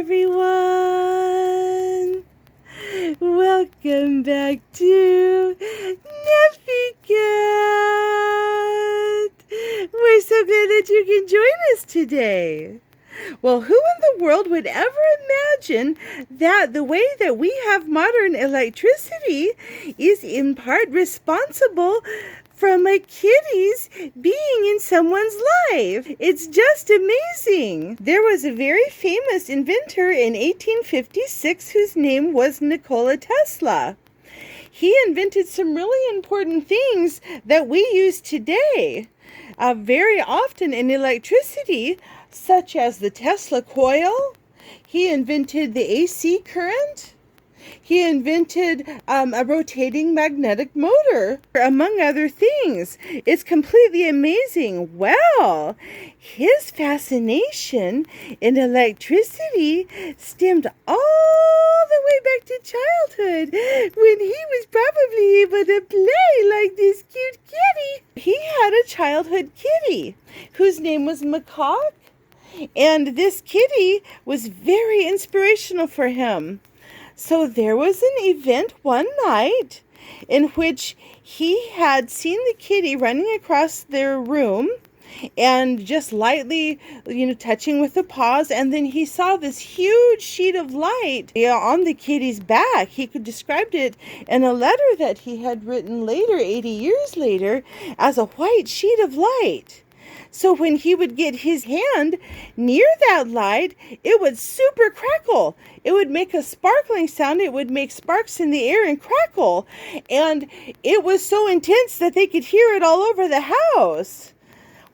everyone. Welcome back to Neffy Cat. We're so glad that you can join us today. Well, who in the world would ever imagine that the way that we have modern electricity is in part responsible from a kitty's being in someone's life? It's just amazing. There was a very famous inventor in 1856 whose name was Nikola Tesla. He invented some really important things that we use today very often in electricity, such as the Tesla coil. He invented the AC current. He invented a rotating magnetic motor, among other things. It's completely amazing. Well, his fascination in electricity stemmed all the way back to childhood, when he was probably able to play like this cute kitty. He had a childhood kitty whose name was Macak, and this kitty was very inspirational for him. So there was an event one night in which he had seen the kitty running across their room and just lightly, touching with the paws. And then he saw this huge sheet of light on the kitty's back. He could describe it in a letter that he had written later, 80 years later, as a white sheet of light. So when he would get his hand near that light, it would super crackle. It would make a sparkling sound. It would make sparks in the air and crackle. And it was so intense that they could hear it all over the house.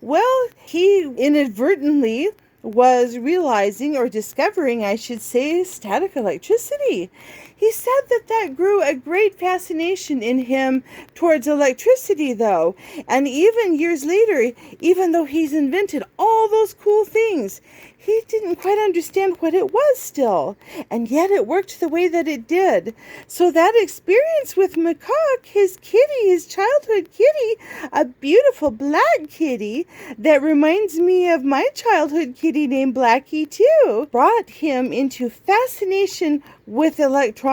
Well, he inadvertently was realizing, or discovering, I should say, static electricity. He said that grew a great fascination in him towards electricity, though. And even years later, even though he's invented all those cool things, he didn't quite understand what it was still. And yet it worked the way that it did. So that experience with Macak, his kitty, his childhood kitty, a beautiful black kitty that reminds me of my childhood kitty named Blackie too, brought him into fascination with electronics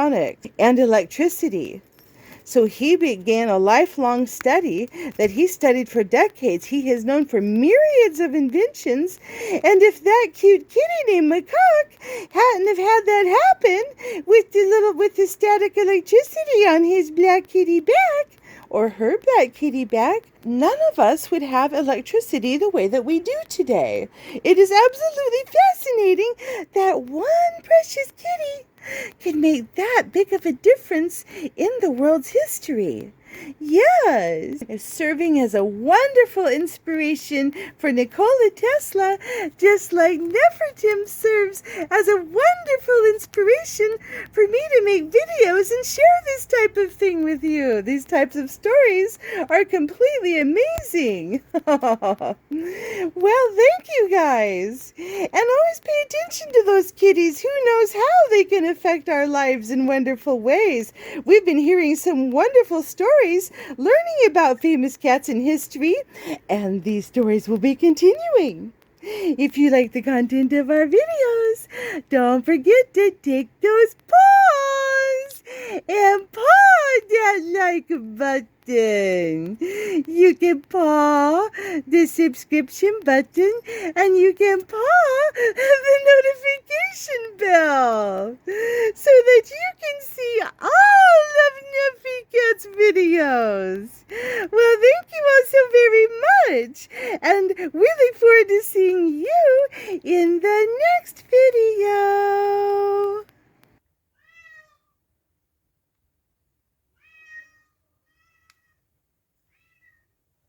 and electricity. So he began a lifelong study that he studied for decades. He has known for myriads of inventions. And if that cute kitty named Macak hadn't have had that happen with the static electricity on his black kitty back, or her black kitty back, none of us would have electricity the way that we do today. It is absolutely fascinating that one precious kitty can make that big of a difference in the world's history. Yes, serving as a wonderful inspiration for Nikola Tesla, just like Nefertim serves as a wonderful inspiration for me to make videos and share this type of thing with you. These types of stories are completely amazing. Well, thank you guys. And always pay attention to those kitties. Who knows how they can affect our lives in wonderful ways. We've been hearing some wonderful stories, learning about famous cats in history, and these stories will be continuing. If you like the content of our videos, don't forget to take those paws and paw that like button. You can paw the subscription button, and you can paw the notification bell so that you can see all of Neffy Cat's videos. Well, thank you all so very much, and we look forward to seeing you in the next video.